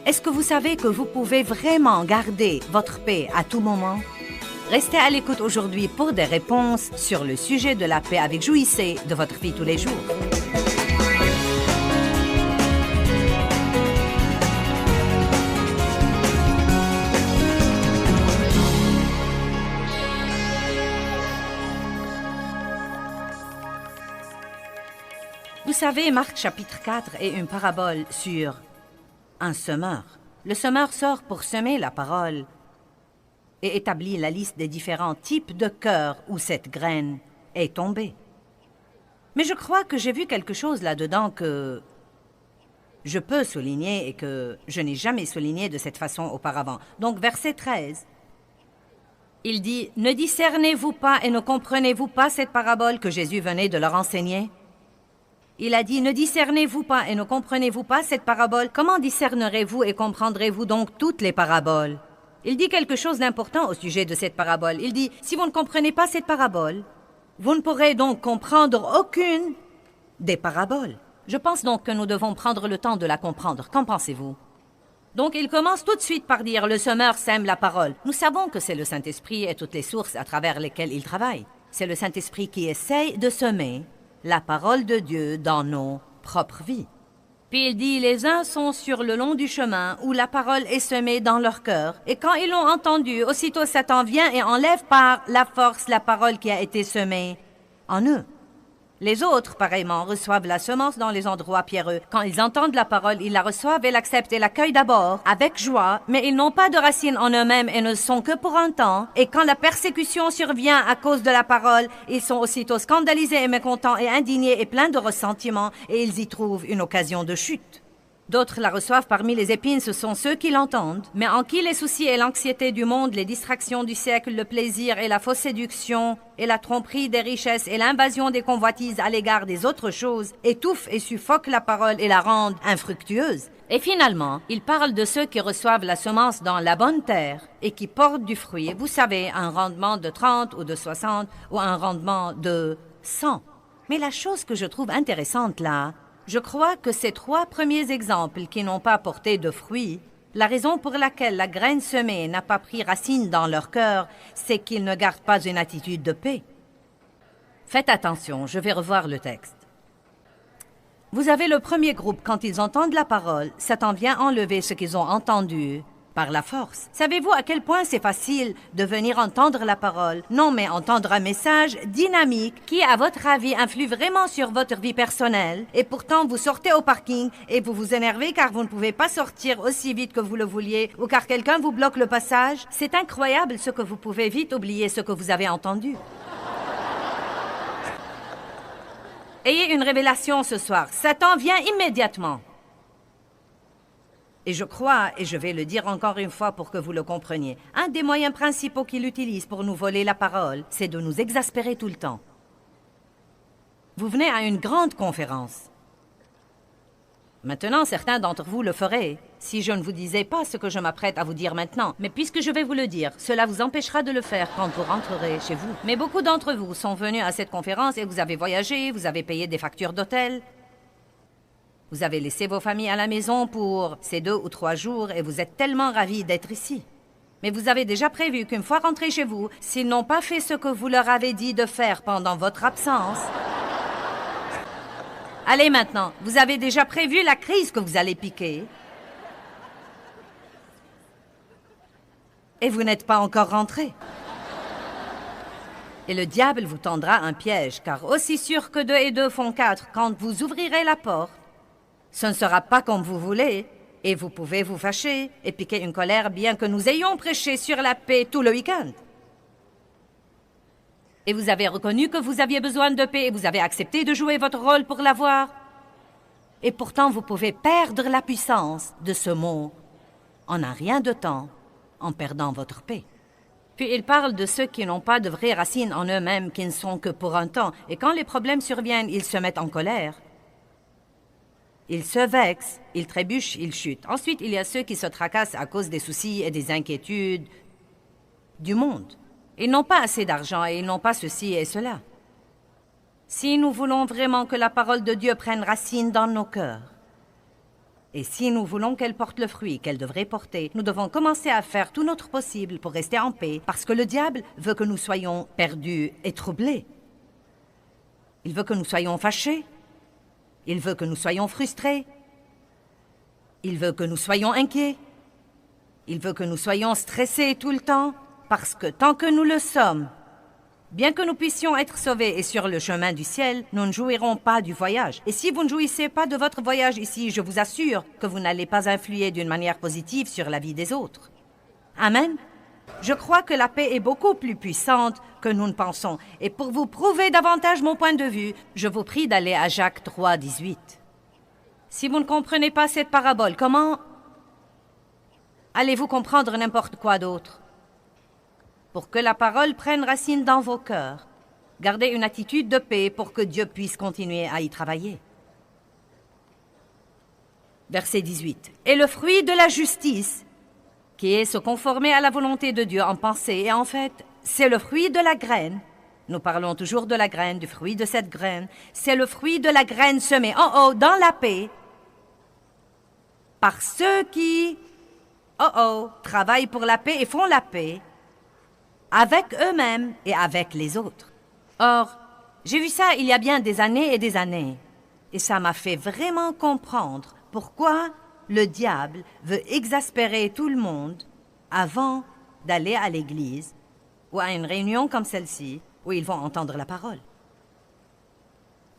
Est-ce que vous savez que vous pouvez vraiment garder votre paix à tout moment? Restez à l'écoute aujourd'hui pour des réponses sur le sujet de la paix avec Jouissez de votre vie tous les jours. Vous savez, Marc chapitre 4 est une parabole sur un semeur. Le semeur sort pour semer la parole et établit la liste des différents types de cœurs où cette graine est tombée. Mais je crois que j'ai vu quelque chose là-dedans que je peux souligner et que je n'ai jamais souligné de cette façon auparavant. Donc, verset 13, il dit « Ne discernez-vous pas et ne comprenez-vous pas cette parabole que Jésus venait de leur enseigner ?» Il a dit « Ne discernez-vous pas et ne comprenez-vous pas cette parabole? Comment discernerez-vous et comprendrez-vous donc toutes les paraboles? » Il dit quelque chose d'important au sujet de cette parabole. Il dit « Si vous ne comprenez pas cette parabole, vous ne pourrez donc comprendre aucune des paraboles. » Je pense donc que nous devons prendre le temps de la comprendre. Qu'en pensez-vous? Donc il commence tout de suite par dire « Le semeur sème la parole ». Nous savons que c'est le Saint-Esprit et toutes les sources à travers lesquelles il travaille. C'est le Saint-Esprit qui essaye de semer la parole de Dieu dans nos propres vies. Puis il dit, les uns sont sur le long du chemin où la parole est semée dans leur cœur. Et quand ils l'ont entendue, aussitôt Satan vient et enlève par la force la parole qui a été semée en eux. Les autres, pareillement, reçoivent la semence dans les endroits pierreux. Quand ils entendent la parole, ils la reçoivent et l'acceptent et l'accueillent d'abord avec joie, mais ils n'ont pas de racines en eux-mêmes et ne sont que pour un temps. Et quand la persécution survient à cause de la parole, ils sont aussitôt scandalisés et mécontents et indignés et pleins de ressentiment, et ils y trouvent une occasion de chute. D'autres la reçoivent parmi les épines, ce sont ceux qui l'entendent, mais en qui les soucis et l'anxiété du monde, les distractions du siècle, le plaisir et la fausse séduction, et la tromperie des richesses et l'invasion des convoitises à l'égard des autres choses, étouffent et suffoquent la parole et la rendent infructueuse. Et finalement, il parle de ceux qui reçoivent la semence dans la bonne terre et qui portent du fruit. Vous savez, un rendement de 30 ou de 60 ou un rendement de 100. Mais la chose que je trouve intéressante là, je crois que ces trois premiers exemples qui n'ont pas porté de fruits, la raison pour laquelle la graine semée n'a pas pris racine dans leur cœur, c'est qu'ils ne gardent pas une attitude de paix. Faites attention, je vais revoir le texte. Vous avez le premier groupe, quand ils entendent la parole, Satan vient enlever ce qu'ils ont entendu par la force. Savez-vous à quel point c'est facile de venir entendre la parole? Non, mais entendre un message dynamique qui, à votre avis, influe vraiment sur votre vie personnelle. Et pourtant, vous sortez au parking et vous vous énervez car vous ne pouvez pas sortir aussi vite que vous le vouliez ou car quelqu'un vous bloque le passage. C'est incroyable ce que vous pouvez vite oublier ce que vous avez entendu. Ayez une révélation ce soir. Satan vient immédiatement. Et je crois, et je vais le dire encore une fois pour que vous le compreniez, un des moyens principaux qu'il utilise pour nous voler la parole, c'est de nous exaspérer tout le temps. Vous venez à une grande conférence. Maintenant, certains d'entre vous le feraient, si je ne vous disais pas ce que je m'apprête à vous dire maintenant. Mais puisque je vais vous le dire, cela vous empêchera de le faire quand vous rentrerez chez vous. Mais beaucoup d'entre vous sont venus à cette conférence et vous avez voyagé, vous avez payé des factures d'hôtel. Vous avez laissé vos familles à la maison pour ces 2 ou 3 jours et vous êtes tellement ravis d'être ici. Mais vous avez déjà prévu qu'une fois rentrés chez vous, s'ils n'ont pas fait ce que vous leur avez dit de faire pendant votre absence... Allez maintenant, vous avez déjà prévu la crise que vous allez piquer. Et vous n'êtes pas encore rentrés. Et le diable vous tendra un piège, car aussi sûr que 2 et 2 font 4, quand vous ouvrirez la porte, ce ne sera pas comme vous voulez, et vous pouvez vous fâcher et piquer une colère bien que nous ayons prêché sur la paix tout le week-end. Et vous avez reconnu que vous aviez besoin de paix et vous avez accepté de jouer votre rôle pour l'avoir. Et pourtant, vous pouvez perdre la puissance de ce mot en un rien de temps, en perdant votre paix. Puis il parle de ceux qui n'ont pas de vraies racines en eux-mêmes, qui ne sont que pour un temps. Et quand les problèmes surviennent, ils se mettent en colère. Ils se vexent, ils trébuchent, ils chutent. Ensuite, il y a ceux qui se tracassent à cause des soucis et des inquiétudes du monde. Ils n'ont pas assez d'argent et ils n'ont pas ceci et cela. Si nous voulons vraiment que la parole de Dieu prenne racine dans nos cœurs, Et si nous voulons qu'elle porte le fruit qu'elle devrait porter, nous devons commencer à faire tout notre possible pour rester en paix, parce que le diable veut que nous soyons perdus et troublés. Il veut que nous soyons fâchés. Il veut que nous soyons frustrés. Il veut que nous soyons inquiets. Il veut que nous soyons stressés tout le temps, parce que tant que nous le sommes, bien que nous puissions être sauvés et sur le chemin du ciel, nous ne jouirons pas du voyage. Et si vous ne jouissez pas de votre voyage ici, je vous assure que vous n'allez pas influer d'une manière positive sur la vie des autres. Amen. Je crois que la paix est beaucoup plus puissante que nous ne pensons. Et pour vous prouver davantage mon point de vue, je vous prie d'aller à Jacques 3, 18. Si vous ne comprenez pas cette parabole, comment allez-vous comprendre n'importe quoi d'autre? Pour que la parole prenne racine dans vos cœurs, gardez une attitude de paix pour que Dieu puisse continuer à y travailler. Verset 18. Et le fruit de la justice, qui est se conformer à la volonté de Dieu en pensée, et en fait, c'est le fruit de la graine. Nous parlons toujours de la graine, du fruit de cette graine. C'est le fruit de la graine semée, dans la paix, par ceux qui, travaillent pour la paix et font la paix, avec eux-mêmes et avec les autres. Or, j'ai vu ça il y a bien des années et des années, et ça m'a fait vraiment comprendre pourquoi le diable veut exaspérer tout le monde avant d'aller à l'église ou à une réunion comme celle-ci où ils vont entendre la parole.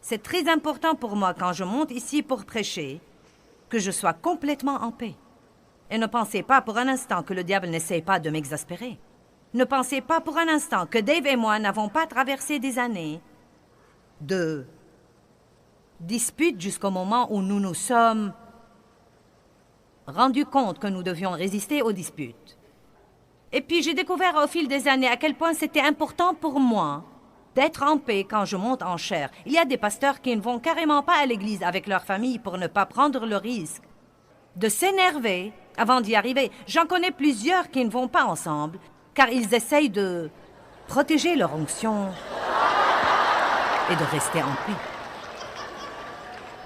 C'est très important pour moi quand je monte ici pour prêcher que je sois complètement en paix. Et ne pensez pas pour un instant que le diable n'essaie pas de m'exaspérer. Ne pensez pas pour un instant que Dave et moi n'avons pas traversé des années de disputes jusqu'au moment où nous nous sommes rendus compte que nous devions résister aux disputes. Et puis j'ai découvert au fil des années à quel point c'était important pour moi d'être en paix quand je monte en chair. Il y a des pasteurs qui ne vont carrément pas à l'église avec leur famille pour ne pas prendre le risque de s'énerver avant d'y arriver. J'en connais plusieurs qui ne vont pas ensemble, car ils essayent de protéger leur onction et de rester en paix.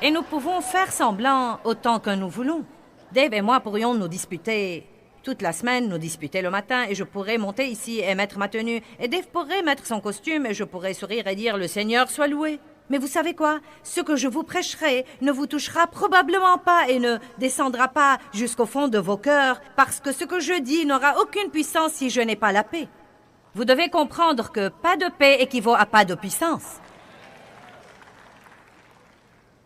Et nous pouvons faire semblant autant que nous voulons. Dave et moi pourrions nous disputer toute la semaine, nous disputer le matin, et je pourrais monter ici et mettre ma tenue, et Dave pourrait mettre son costume, et je pourrais sourire et dire « Le Seigneur soit loué ». Mais vous savez quoi? Ce que je vous prêcherai ne vous touchera probablement pas et ne descendra pas jusqu'au fond de vos cœurs, parce que ce que je dis n'aura aucune puissance si je n'ai pas la paix. Vous devez comprendre que pas de paix équivaut à pas de puissance.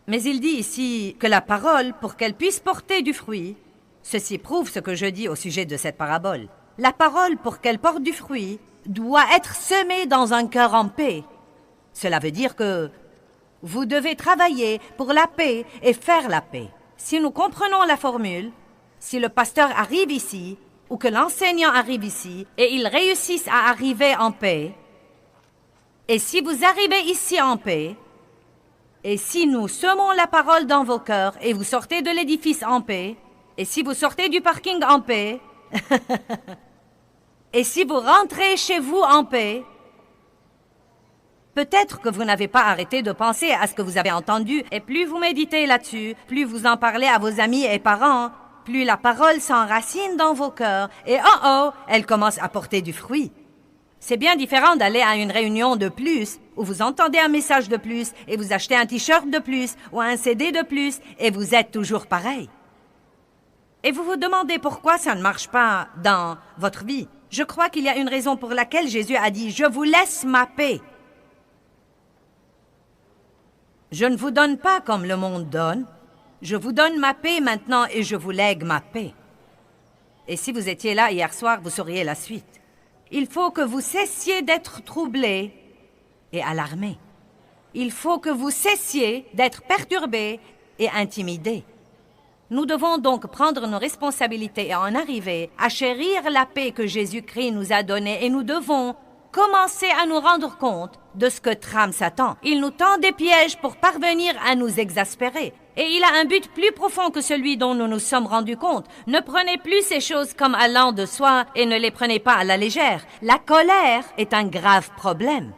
Mais il dit ici que la parole, pour qu'elle puisse porter du fruit, ceci prouve ce que je dis au sujet de cette parabole. La parole, pour qu'elle porte du fruit, doit être semée dans un cœur en paix. Cela veut dire que vous devez travailler pour la paix et faire la paix. Si nous comprenons la formule, si le pasteur arrive ici, ou que l'enseignant arrive ici, et ils réussissent à arriver en paix, et si vous arrivez ici en paix, et si nous semons la parole dans vos cœurs, et vous sortez de l'édifice en paix, et si vous sortez du parking en paix, et si vous rentrez chez vous en paix, peut-être que vous n'avez pas arrêté de penser à ce que vous avez entendu, et plus vous méditez là-dessus, plus vous en parlez à vos amis et parents, plus la parole s'enracine dans vos cœurs, et elle commence à porter du fruit. C'est bien différent d'aller à une réunion de plus, où vous entendez un message de plus, et vous achetez un t-shirt de plus, ou un CD de plus, et vous êtes toujours pareil. Et vous vous demandez pourquoi ça ne marche pas dans votre vie. Je crois qu'il y a une raison pour laquelle Jésus a dit « Je vous laisse ma paix ». Je ne vous donne pas comme le monde donne. Je vous donne ma paix maintenant et je vous lègue ma paix. Et si vous étiez là hier soir, vous sauriez la suite. Il faut que vous cessiez d'être troublés et alarmés. Il faut que vous cessiez d'être perturbés et intimidés. Nous devons donc prendre nos responsabilités et en arriver à chérir la paix que Jésus-Christ nous a donnée, et nous devons commencer à nous rendre compte de ce que trame Satan. Il nous tend des pièges pour parvenir à nous exaspérer. Et il a un but plus profond que celui dont nous nous sommes rendus compte. Ne prenez plus ces choses comme allant de soi et ne les prenez pas à la légère. La colère est un grave problème.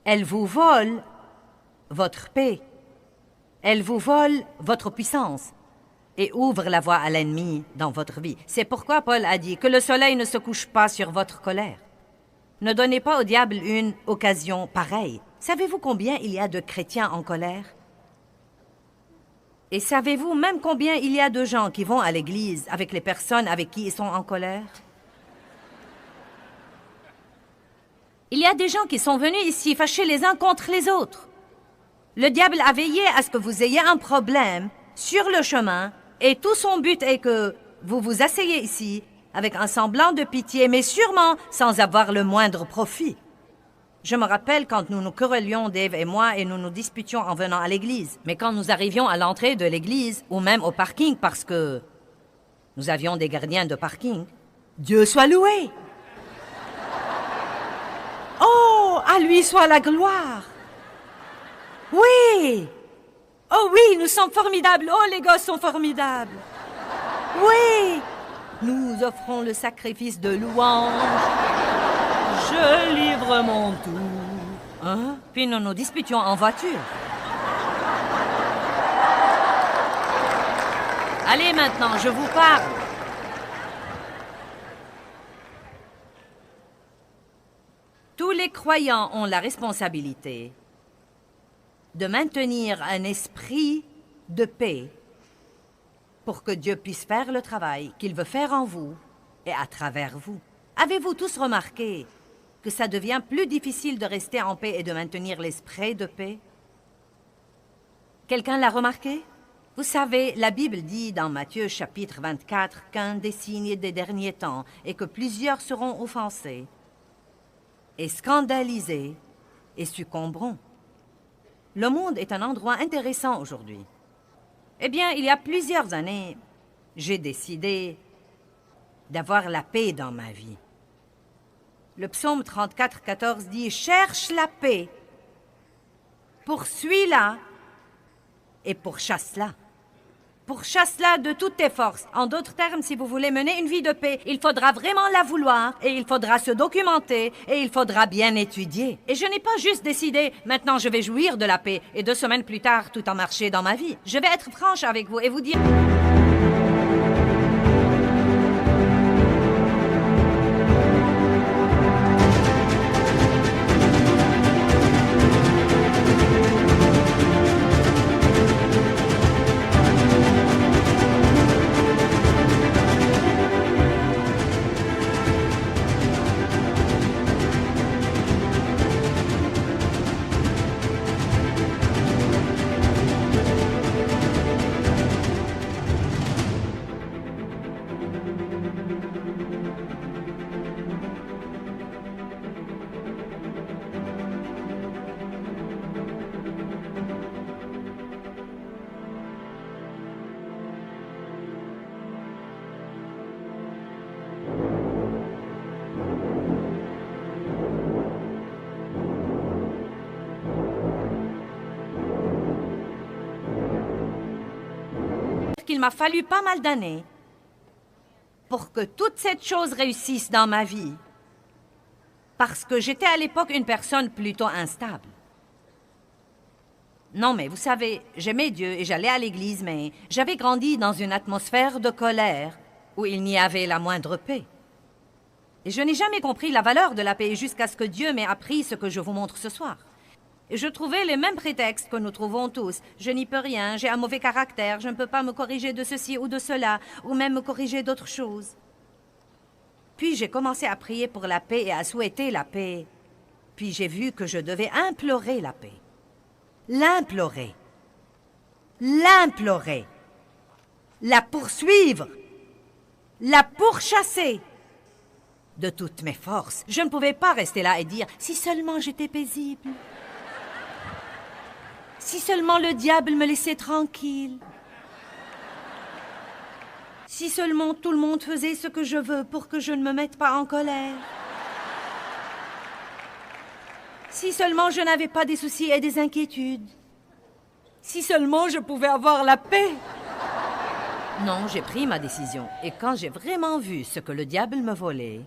Elle vous vole votre paix. Elle vous vole votre puissance et ouvre la voie à l'ennemi dans votre vie. C'est pourquoi Paul a dit que le soleil ne se couche pas sur votre colère. Ne donnez pas au diable une occasion pareille. Savez-vous combien il y a de chrétiens en colère? Et savez-vous même combien il y a de gens qui vont à l'église avec les personnes avec qui ils sont en colère? Il y a des gens qui sont venus ici fâchés les uns contre les autres. Le diable a veillé à ce que vous ayez un problème sur le chemin et tout son but est que vous vous asseyez ici avec un semblant de pitié, mais sûrement sans avoir le moindre profit. Je me rappelle quand nous nous querellions, Dave et moi, et nous nous disputions en venant à l'église. Mais quand nous arrivions à l'entrée de l'église, ou même au parking, parce que nous avions des gardiens de parking, Dieu soit loué! Oh, à lui soit la gloire! Oui! Oh oui, nous sommes formidables! Oh, les gosses sont formidables! Oui! Nous offrons le sacrifice de louange. Je livre mon tout. Hein? Puis nous nous disputions en voiture. Allez maintenant, je vous parle. Tous les croyants ont la responsabilité de maintenir un esprit de paix pour que Dieu puisse faire le travail qu'il veut faire en vous et à travers vous. Avez-vous tous remarqué que ça devient plus difficile de rester en paix et de maintenir l'esprit de paix? Quelqu'un l'a remarqué? Vous savez, la Bible dit dans Matthieu chapitre 24 qu'un des signes des derniers temps est que plusieurs seront offensés et scandalisés et succomberont. Le monde est un endroit intéressant aujourd'hui. Eh bien, il y a plusieurs années, j'ai décidé d'avoir la paix dans ma vie. Le psaume 34,14 dit « Cherche la paix, poursuis-la et pourchasse-la. Pourchasse-la de toutes tes forces. » En d'autres termes, si vous voulez mener une vie de paix, il faudra vraiment la vouloir et il faudra se documenter et il faudra bien étudier. Et je n'ai pas juste décidé « Maintenant, je vais jouir de la paix » et 2 semaines plus tard, tout en marcher dans ma vie. Je vais être franche avec vous et vous dire... qu'il m'a fallu pas mal d'années pour que toute cette chose réussisse dans ma vie, parce que j'étais à l'époque une personne plutôt instable. Non, mais vous savez, j'aimais Dieu et j'allais à l'église, mais j'avais grandi dans une atmosphère de colère où il n'y avait la moindre paix. Et je n'ai jamais compris la valeur de la paix jusqu'à ce que Dieu m'ait appris ce que je vous montre ce soir. Et je trouvais les mêmes prétextes que nous trouvons tous. Je n'y peux rien, j'ai un mauvais caractère, je ne peux pas me corriger de ceci ou de cela, ou même me corriger d'autres choses. Puis j'ai commencé à prier pour la paix et à souhaiter la paix. Puis j'ai vu que je devais implorer la paix. L'implorer. L'implorer. La poursuivre. La pourchasser. De toutes mes forces. Je ne pouvais pas rester là et dire « Si seulement j'étais paisible. Si seulement le diable me laissait tranquille. Si seulement tout le monde faisait ce que je veux pour que je ne me mette pas en colère. Si seulement je n'avais pas des soucis et des inquiétudes. Si seulement je pouvais avoir la paix. » Non, j'ai pris ma décision. Et quand j'ai vraiment vu ce que le diable me volait,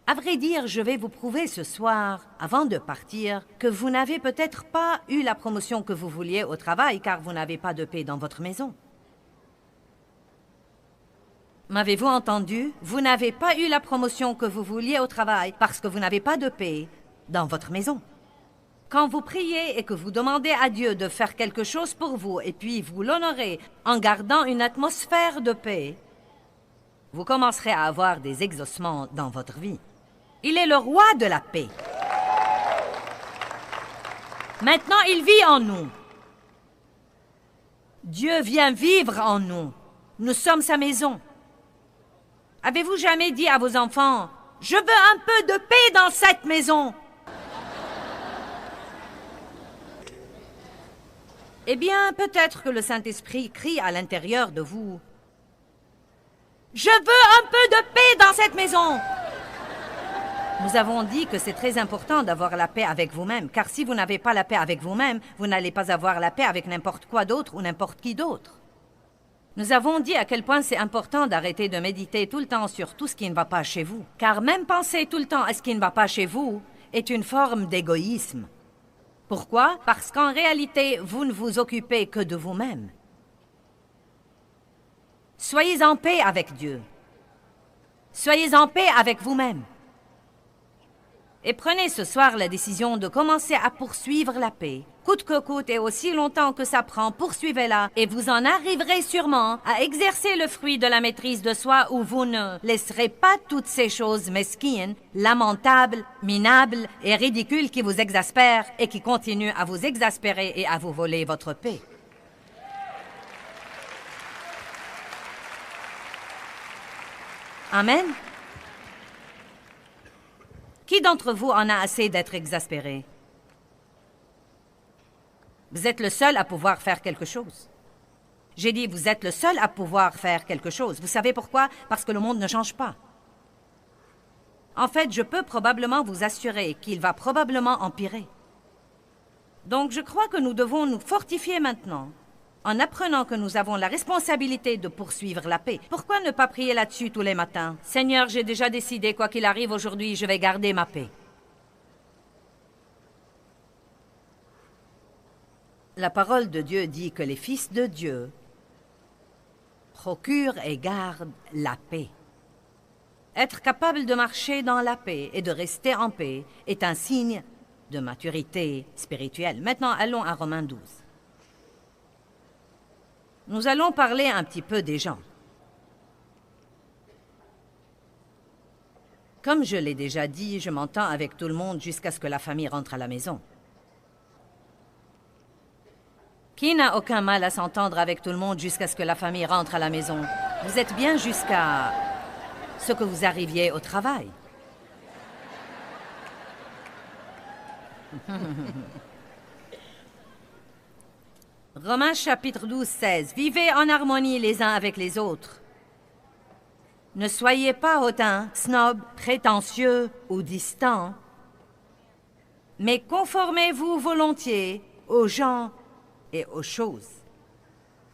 À vrai dire, je vais vous prouver ce soir, avant de partir, que vous n'avez peut-être pas eu la promotion que vous vouliez au travail car vous n'avez pas de paix dans votre maison. M'avez-vous entendu? Vous n'avez pas eu la promotion que vous vouliez au travail parce que vous n'avez pas de paix dans votre maison. Quand vous priez et que vous demandez à Dieu de faire quelque chose pour vous et puis vous l'honorez en gardant une atmosphère de paix, vous commencerez à avoir des exaucements dans votre vie. Il est le roi de la paix. Maintenant, il vit en nous. Dieu vient vivre en nous. Nous sommes sa maison. Avez-vous jamais dit à vos enfants, « Je veux un peu de paix dans cette maison » ? Eh bien, peut-être que le Saint-Esprit crie à l'intérieur de vous, « Je veux un peu de paix dans cette maison » Nous avons dit que c'est très important d'avoir la paix avec vous-même, car si vous n'avez pas la paix avec vous-même, vous n'allez pas avoir la paix avec n'importe quoi d'autre ou n'importe qui d'autre. Nous avons dit à quel point c'est important d'arrêter de méditer tout le temps sur tout ce qui ne va pas chez vous, car même penser tout le temps à ce qui ne va pas chez vous est une forme d'égoïsme. Pourquoi? Parce qu'en réalité, vous ne vous occupez que de vous-même. Soyez en paix avec Dieu. Soyez en paix avec vous-même. Et prenez ce soir la décision de commencer à poursuivre la paix. Coûte que coûte et aussi longtemps que ça prend, poursuivez-la et vous en arriverez sûrement à exercer le fruit de la maîtrise de soi où vous ne laisserez pas toutes ces choses mesquines, lamentables, minables et ridicules qui vous exaspèrent et qui continuent à vous exaspérer et à vous voler votre paix. Amen. Qui d'entre vous en a assez d'être exaspéré? Vous êtes le seul à pouvoir faire quelque chose. J'ai dit, vous êtes le seul à pouvoir faire quelque chose. Vous savez pourquoi? Parce que le monde ne change pas. En fait, je peux probablement vous assurer qu'il va probablement empirer. Donc, je crois que nous devons nous fortifier maintenant, en apprenant que nous avons la responsabilité de poursuivre la paix. Pourquoi ne pas prier là-dessus tous les matins? Seigneur, j'ai déjà décidé, quoi qu'il arrive aujourd'hui, je vais garder ma paix. La parole de Dieu dit que les fils de Dieu procurent et gardent la paix. Être capable de marcher dans la paix et de rester en paix est un signe de maturité spirituelle. Maintenant, allons à Romains 12. Nous allons parler un petit peu des gens. Comme je l'ai déjà dit, je m'entends avec tout le monde jusqu'à ce que la famille rentre à la maison. Qui n'a aucun mal à s'entendre avec tout le monde jusqu'à ce que la famille rentre à la maison? Vous êtes bien jusqu'à ce que vous arriviez au travail. Romains chapitre 12, 16. Vivez en harmonie les uns avec les autres. Ne soyez pas hautains, snobs, prétentieux ou distants, mais conformez-vous volontiers aux gens et aux choses.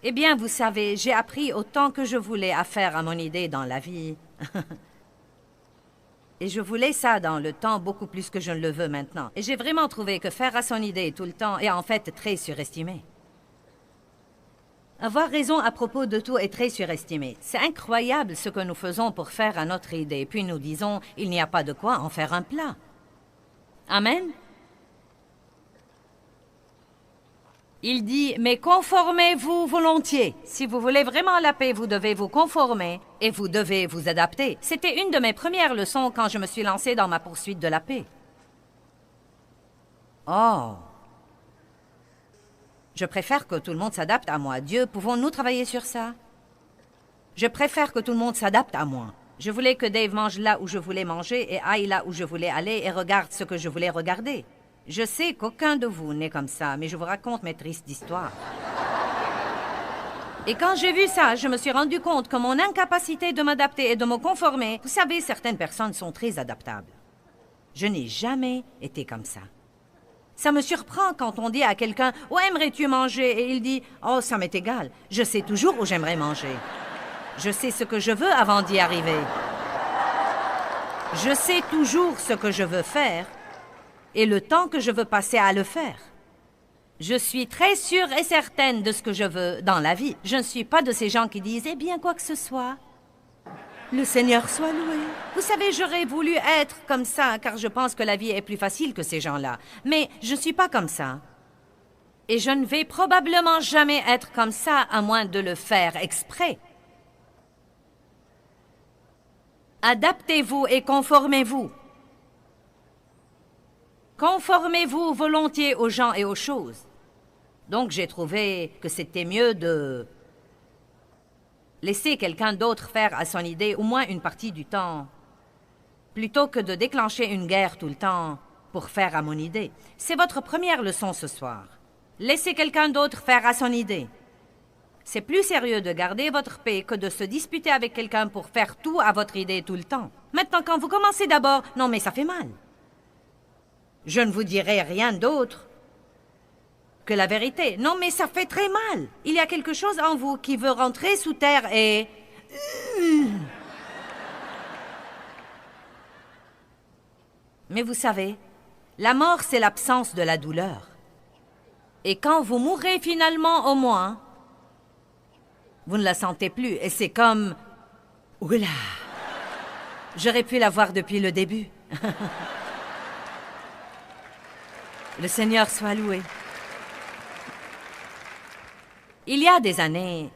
Eh bien, vous savez, j'ai appris autant que je voulais à faire à mon idée dans la vie. Et je voulais ça dans le temps beaucoup plus que je ne le veux maintenant. Et j'ai vraiment trouvé que faire à son idée tout le temps est en fait très surestimé. Avoir raison à propos de tout est très surestimé. C'est incroyable ce que nous faisons pour faire à notre idée. Puis nous disons, il n'y a pas de quoi en faire un plat. Amen. Il dit, mais conformez-vous volontiers. Si vous voulez vraiment la paix, vous devez vous conformer et vous devez vous adapter. C'était une de mes premières leçons quand je me suis lancée dans ma poursuite de la paix. Oh! Je préfère que tout le monde s'adapte à moi. Dieu, pouvons-nous travailler sur ça? Je préfère que tout le monde s'adapte à moi. Je voulais que Dave mange là où je voulais manger et aille là où je voulais aller et regarde ce que je voulais regarder. Je sais qu'aucun de vous n'est comme ça, mais je vous raconte mes tristes histoires. Et quand j'ai vu ça, je me suis rendu compte que mon incapacité de m'adapter et de me conformer... Vous savez, certaines personnes sont très adaptables. Je n'ai jamais été comme ça. Ça me surprend quand on dit à quelqu'un « Où aimerais-tu manger ?» et il dit « Oh, ça m'est égal. Je sais toujours où j'aimerais manger. Je sais ce que je veux avant d'y arriver. » Je sais toujours ce que je veux faire et le temps que je veux passer à le faire. Je suis très sûre et certaine de ce que je veux dans la vie. Je ne suis pas de ces gens qui disent « Eh bien, quoi que ce soit, le Seigneur soit loué. » Vous savez, j'aurais voulu être comme ça, car je pense que la vie est plus facile que ces gens-là. Mais je ne suis pas comme ça. Et je ne vais probablement jamais être comme ça, à moins de le faire exprès. Adaptez-vous et conformez-vous. Conformez-vous volontiers aux gens et aux choses. Donc j'ai trouvé que c'était mieux de laisser quelqu'un d'autre faire à son idée au moins une partie du temps, plutôt que de déclencher une guerre tout le temps pour faire à mon idée. C'est votre première leçon ce soir. Laissez quelqu'un d'autre faire à son idée. C'est plus sérieux de garder votre paix que de se disputer avec quelqu'un pour faire tout à votre idée tout le temps. Maintenant, quand vous commencez d'abord, non mais ça fait mal. Je ne vous dirai rien d'autre que la vérité. Non mais ça fait très mal. Il y a quelque chose en vous qui veut rentrer sous terre et... Mais vous savez, la mort c'est l'absence de la douleur. Et quand vous mourrez finalement au moins, vous ne la sentez plus et c'est comme... Oula! J'aurais pu la voir depuis le début. Le Seigneur soit loué. Il y a des années,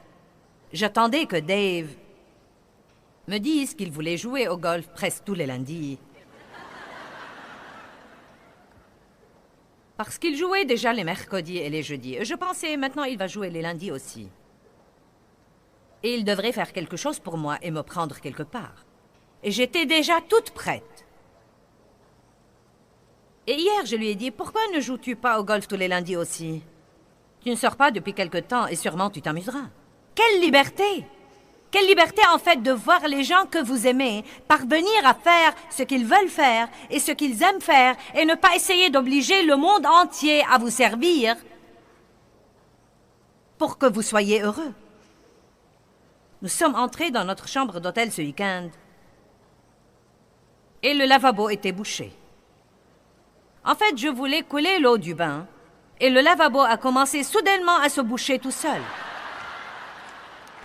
j'attendais que Dave me dise qu'il voulait jouer au golf presque tous les lundis. Parce qu'il jouait déjà les mercredis et les jeudis. Je pensais, maintenant il va jouer les lundis aussi. Et il devrait faire quelque chose pour moi et me prendre quelque part. Et j'étais déjà toute prête. Et hier, je lui ai dit, pourquoi ne joues-tu pas au golf tous les lundis aussi? Tu ne sors pas depuis quelque temps et sûrement tu t'amuseras. Quelle liberté! Quelle liberté en fait de voir les gens que vous aimez parvenir à faire ce qu'ils veulent faire et ce qu'ils aiment faire et ne pas essayer d'obliger le monde entier à vous servir pour que vous soyez heureux. Nous sommes entrés dans notre chambre d'hôtel ce week-end et le lavabo était bouché. En fait, je voulais couler l'eau du bain et le lavabo a commencé soudainement à se boucher tout seul.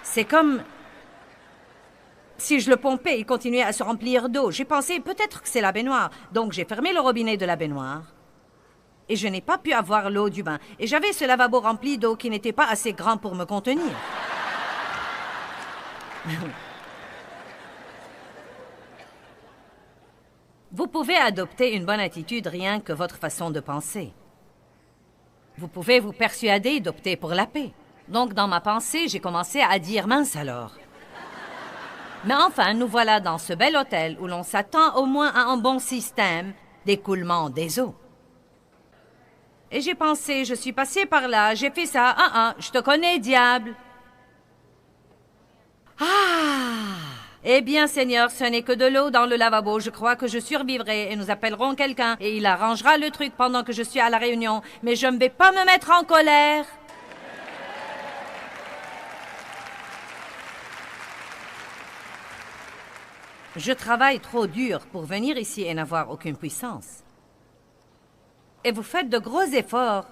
C'est comme si je le pompais, il continuait à se remplir d'eau. J'ai pensé peut-être que c'est la baignoire. Donc j'ai fermé le robinet de la baignoire et je n'ai pas pu avoir l'eau du bain. Et j'avais ce lavabo rempli d'eau qui n'était pas assez grand pour me contenir. Vous pouvez adopter une bonne attitude rien que votre façon de penser. Vous pouvez vous persuader d'opter pour la paix. Donc dans ma pensée, j'ai commencé à dire mince alors. Mais enfin, nous voilà dans ce bel hôtel où l'on s'attend au moins à un bon système d'écoulement des eaux. Et j'ai pensé, je suis passée par là, j'ai fait ça, je te connais, diable. Ah! Eh bien, Seigneur, ce n'est que de l'eau dans le lavabo. Je crois que je survivrai et nous appellerons quelqu'un et il arrangera le truc pendant que je suis à la réunion. Mais je ne vais pas me mettre en colère. Je travaille trop dur pour venir ici et n'avoir aucune puissance. Et vous faites de gros efforts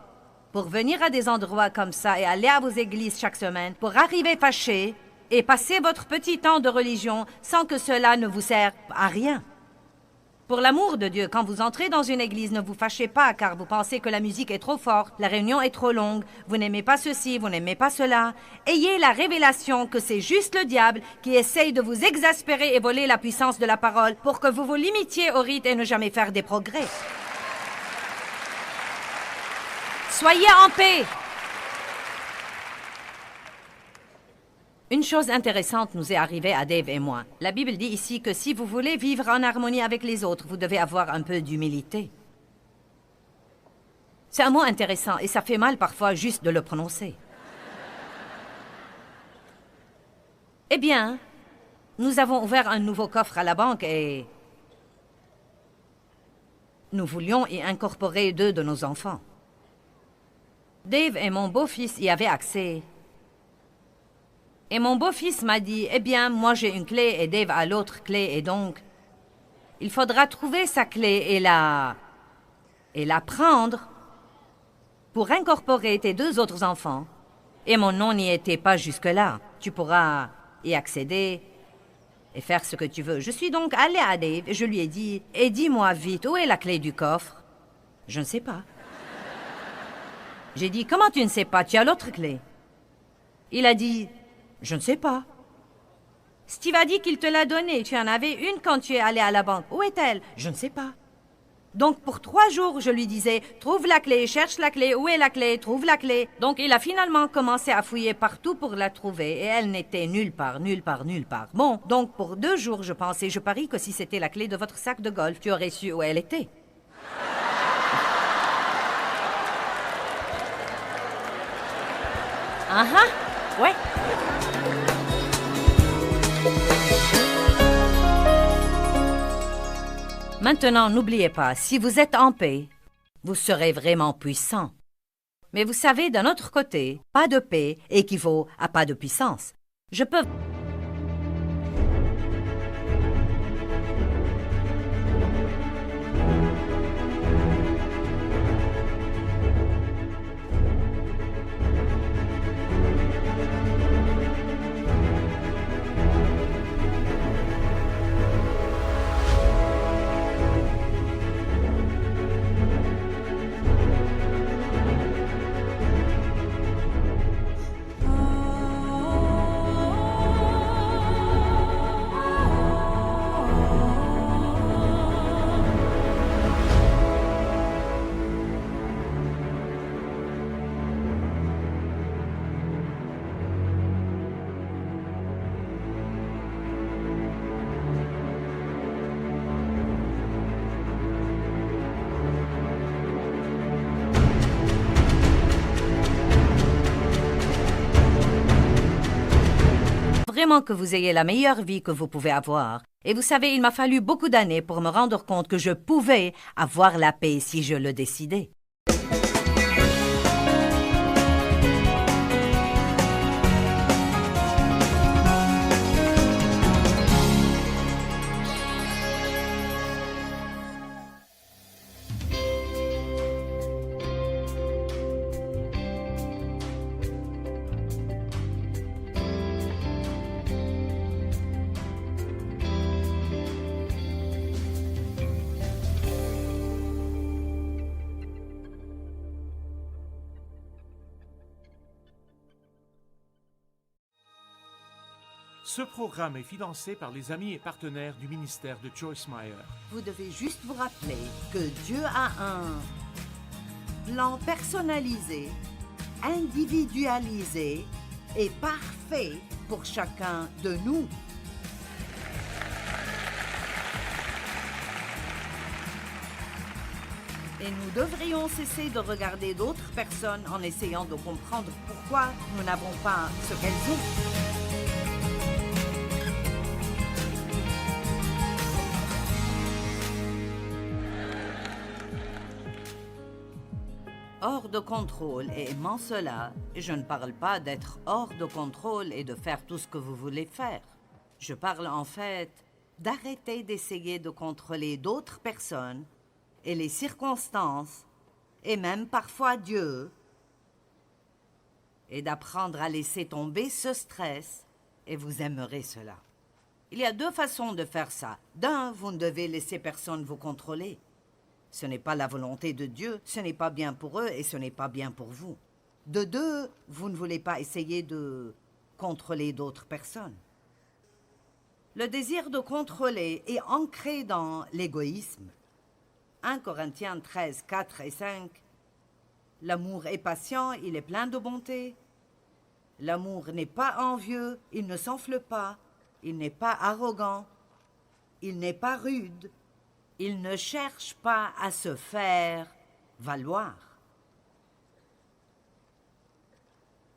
pour venir à des endroits comme ça et aller à vos églises chaque semaine pour arriver fâché et passer votre petit temps de religion sans que cela ne vous serve à rien. Pour l'amour de Dieu, quand vous entrez dans une église, ne vous fâchez pas car vous pensez que la musique est trop forte, la réunion est trop longue, vous n'aimez pas ceci, vous n'aimez pas cela. Ayez la révélation que c'est juste le diable qui essaye de vous exaspérer et voler la puissance de la parole pour que vous vous limitiez au rite et ne jamais faire des progrès. Soyez en paix. Une chose intéressante nous est arrivée à Dave et moi. La Bible dit ici que si vous voulez vivre en harmonie avec les autres, vous devez avoir un peu d'humilité. C'est un mot intéressant et ça fait mal parfois juste de le prononcer. Eh bien, nous avons ouvert un nouveau coffre à la banque et nous voulions y incorporer 2 de nos enfants. Dave et mon beau-fils y avaient accès. Et mon beau-fils m'a dit, eh bien, moi j'ai une clé et Dave a l'autre clé et donc, Il faudra trouver sa clé et la prendre pour incorporer tes 2 autres enfants. Et mon nom n'y était pas jusque-là. Tu pourras y accéder et faire ce que tu veux. Je suis donc allée à Dave et je lui ai dit « Et dis-moi vite, où est la clé du coffre ?» « Je ne sais pas. » J'ai dit « Comment tu ne sais pas? Tu as l'autre clé. » Il a dit « Je ne sais pas. » Steve a dit qu'il te l'a donnée. Tu en avais une quand tu es allé à la banque. Où est-elle? Je ne sais pas. Donc pour 3 jours, je lui disais « Trouve la clé, cherche la clé, où est la clé, trouve la clé. » Donc il a finalement commencé à fouiller partout pour la trouver et elle n'était nulle part, nulle part, nulle part. Bon, donc pour 2 jours, je pensais, je parie que si c'était la clé de votre sac de golf, tu aurais su où elle était. Ah ah, ouais. Maintenant, n'oubliez pas, si vous êtes en paix, vous serez vraiment puissant. Mais vous savez, d'un autre côté, pas de paix équivaut à pas de puissance. Je peux... Vraiment que vous ayez la meilleure vie que vous pouvez avoir. Et vous savez, il m'a fallu beaucoup d'années pour me rendre compte que je pouvais avoir la paix si je le décidais. Ce programme est financé par les amis et partenaires du ministère de Joyce Meyer. Vous devez juste vous rappeler que Dieu a un plan personnalisé, individualisé et parfait pour chacun de nous. Et nous devrions cesser de regarder d'autres personnes en essayant de comprendre pourquoi nous n'avons pas ce qu'elles ont. Hors de contrôle, et aimant cela, je ne parle pas d'être hors de contrôle et de faire tout ce que vous voulez faire. Je parle en fait d'arrêter d'essayer de contrôler d'autres personnes et les circonstances, et même parfois Dieu, et d'apprendre à laisser tomber ce stress, et vous aimerez cela. Il y a 2 façons de faire ça. D'un, vous ne devez laisser personne vous contrôler. Ce n'est pas la volonté de Dieu, ce n'est pas bien pour eux et ce n'est pas bien pour vous. De 2, vous ne voulez pas essayer de contrôler d'autres personnes. Le désir de contrôler est ancré dans l'égoïsme. 1 Corinthiens 13, 4 et 5. L'amour est patient, il est plein de bonté. L'amour n'est pas envieux, il ne s'enfle pas, il n'est pas arrogant, il n'est pas rude. Il ne cherche pas à se faire valoir.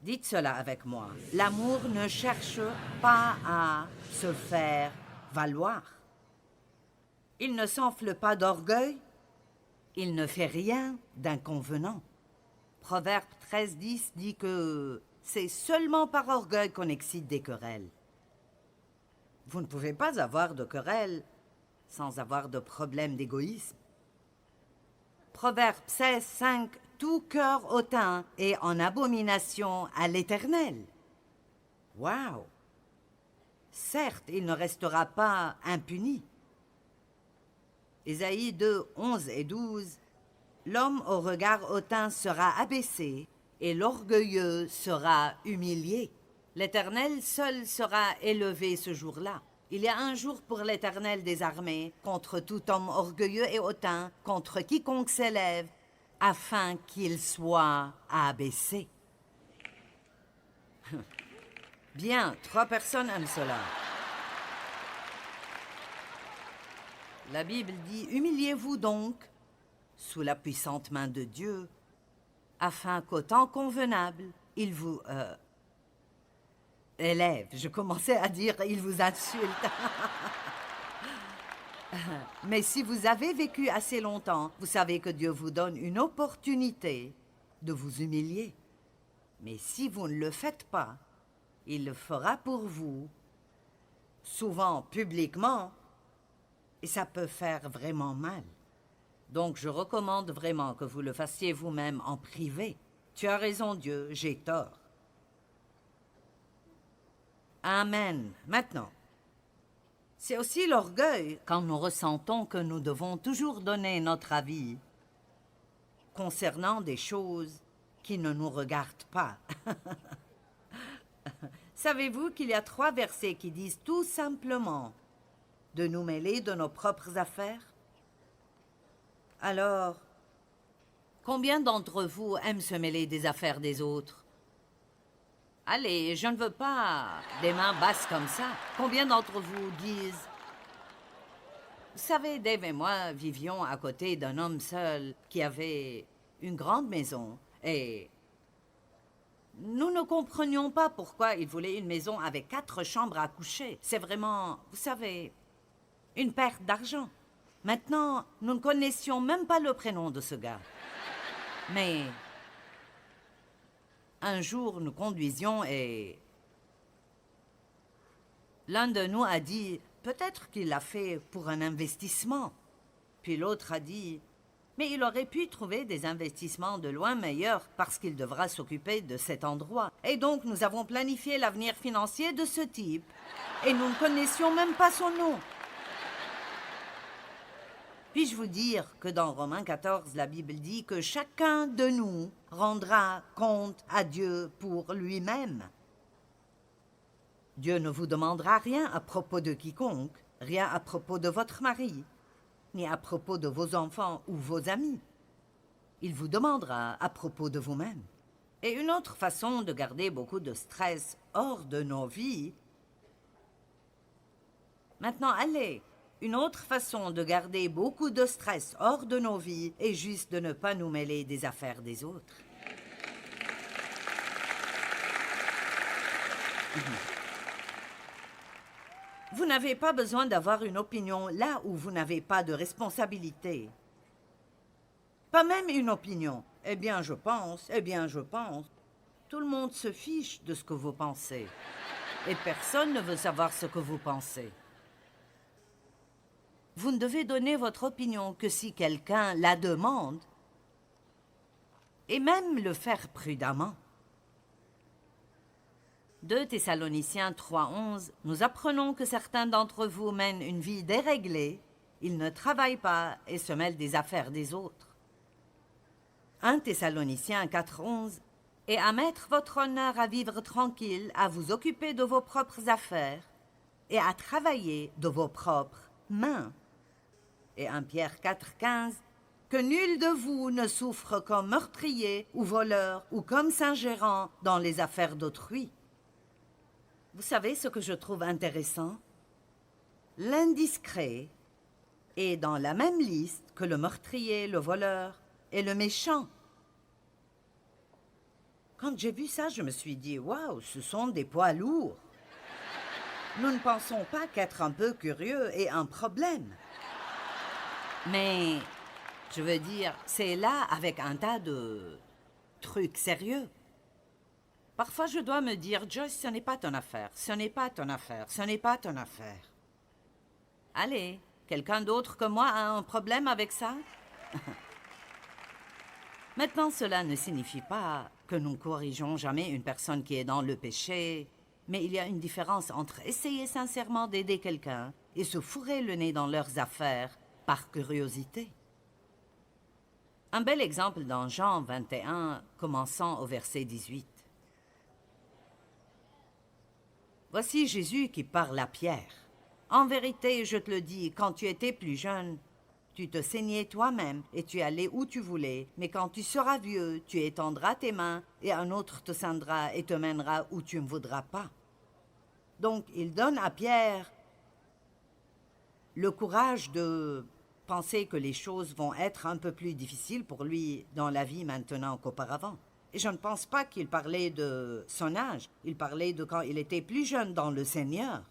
Dites cela avec moi. L'amour ne cherche pas à se faire valoir. Il ne s'enfle pas d'orgueil. Il ne fait rien d'inconvenant. Proverbe 13:10 dit que c'est seulement par orgueil qu'on excite des querelles. Vous ne pouvez pas avoir de querelles sans avoir de problème d'égoïsme. Proverbe 16:5, tout cœur hautain est en abomination à l'Éternel. Waouh! Certes, il ne restera pas impuni. Ésaïe 2, 11 et 12, l'homme au regard hautain sera abaissé et l'orgueilleux sera humilié. L'Éternel seul sera élevé ce jour-là. Il y a un jour pour l'Éternel des armées, contre tout homme orgueilleux et hautain, contre quiconque s'élève, afin qu'il soit abaissé. Bien, 3 personnes aiment cela. La Bible dit « Humiliez-vous donc sous la puissante main de Dieu, afin qu'au temps convenable, il vous élève. » Je commençais à dire « il vous insulte ». Mais si vous avez vécu assez longtemps, vous savez que Dieu vous donne une opportunité de vous humilier. Mais si vous ne le faites pas, il le fera pour vous, souvent publiquement, et ça peut faire vraiment mal. Donc je recommande vraiment que vous le fassiez vous-même en privé. Tu as raison, Dieu, j'ai tort. Amen. Maintenant, c'est aussi l'orgueil quand nous ressentons que nous devons toujours donner notre avis concernant des choses qui ne nous regardent pas. Savez-vous qu'il y a 3 versets qui disent tout simplement de nous mêler de nos propres affaires? Alors, combien d'entre vous aiment se mêler des affaires des autres? Allez, je ne veux pas des mains basses comme ça. Combien d'entre vous disent... Vous savez, Dave et moi vivions à côté d'un homme seul qui avait une grande maison et... Nous ne comprenions pas pourquoi il voulait une maison avec 4 chambres à coucher. C'est vraiment, vous savez, une perte d'argent. Maintenant, nous ne connaissions même pas le prénom de ce gars. Mais un jour, nous conduisions et l'un de nous a dit « Peut-être qu'il l'a fait pour un investissement. » Puis l'autre a dit « Mais il aurait pu trouver des investissements de loin meilleurs parce qu'il devra s'occuper de cet endroit. » Et donc, nous avons planifié l'avenir financier de ce type. Et nous ne connaissions même pas son nom. Puis-je vous dire que dans Romains 14, la Bible dit que chacun de nous rendra compte à Dieu pour lui-même. Dieu ne vous demandera rien à propos de quiconque, rien à propos de votre mari, ni à propos de vos enfants ou vos amis. Il vous demandera à propos de vous-même. Et une autre façon de garder beaucoup de stress hors de nos vies... Maintenant, allez, une autre façon de garder beaucoup de stress hors de nos vies est juste de ne pas nous mêler des affaires des autres. Vous n'avez pas besoin d'avoir une opinion là où vous n'avez pas de responsabilité. Pas même une opinion. Eh bien, je pense, eh bien, je pense. Tout le monde se fiche de ce que vous pensez. Et personne ne veut savoir ce que vous pensez. Vous ne devez donner votre opinion que si quelqu'un la demande, et même le faire prudemment. 2 Thessaloniciens 3:11, nous apprenons que certains d'entre vous mènent une vie déréglée, ils ne travaillent pas et se mêlent des affaires des autres. 1 Thessaloniciens 4:11, et à mettre votre honneur à vivre tranquille, à vous occuper de vos propres affaires et à travailler de vos propres mains. Et 1 Pierre 4:15, que nul de vous ne souffre comme meurtrier ou voleur ou comme s'ingérant dans les affaires d'autrui. Vous savez ce que je trouve intéressant? L'indiscret est dans la même liste que le meurtrier, le voleur et le méchant. Quand j'ai vu ça, je me suis dit « Waouh, ce sont des poids lourds !» Nous ne pensons pas qu'être un peu curieux est un problème. Mais, je veux dire, c'est là avec un tas de trucs sérieux. Parfois, je dois me dire, Joyce, ce n'est pas ton affaire, ce n'est pas ton affaire, ce n'est pas ton affaire. Allez, Quelqu'un d'autre que moi a un problème avec ça? Maintenant, cela ne signifie pas que nous ne corrigeons jamais une personne qui est dans le péché, mais il y a une différence entre essayer sincèrement d'aider quelqu'un et se fourrer le nez dans leurs affaires par curiosité. Un bel exemple dans Jean 21, commençant au verset 18. Voici Jésus qui parle à Pierre. « En vérité, je te le dis, quand tu étais plus jeune, tu te saignais toi-même et tu allais où tu voulais, mais quand tu seras vieux, tu étendras tes mains et un autre te ceindra et te mènera où tu ne voudras pas. » Donc, il donne à Pierre le courage de penser que les choses vont être un peu plus difficiles pour lui dans la vie maintenant qu'auparavant. Et je ne pense pas qu'il parlait de son âge, il parlait de quand il était plus jeune dans le Seigneur.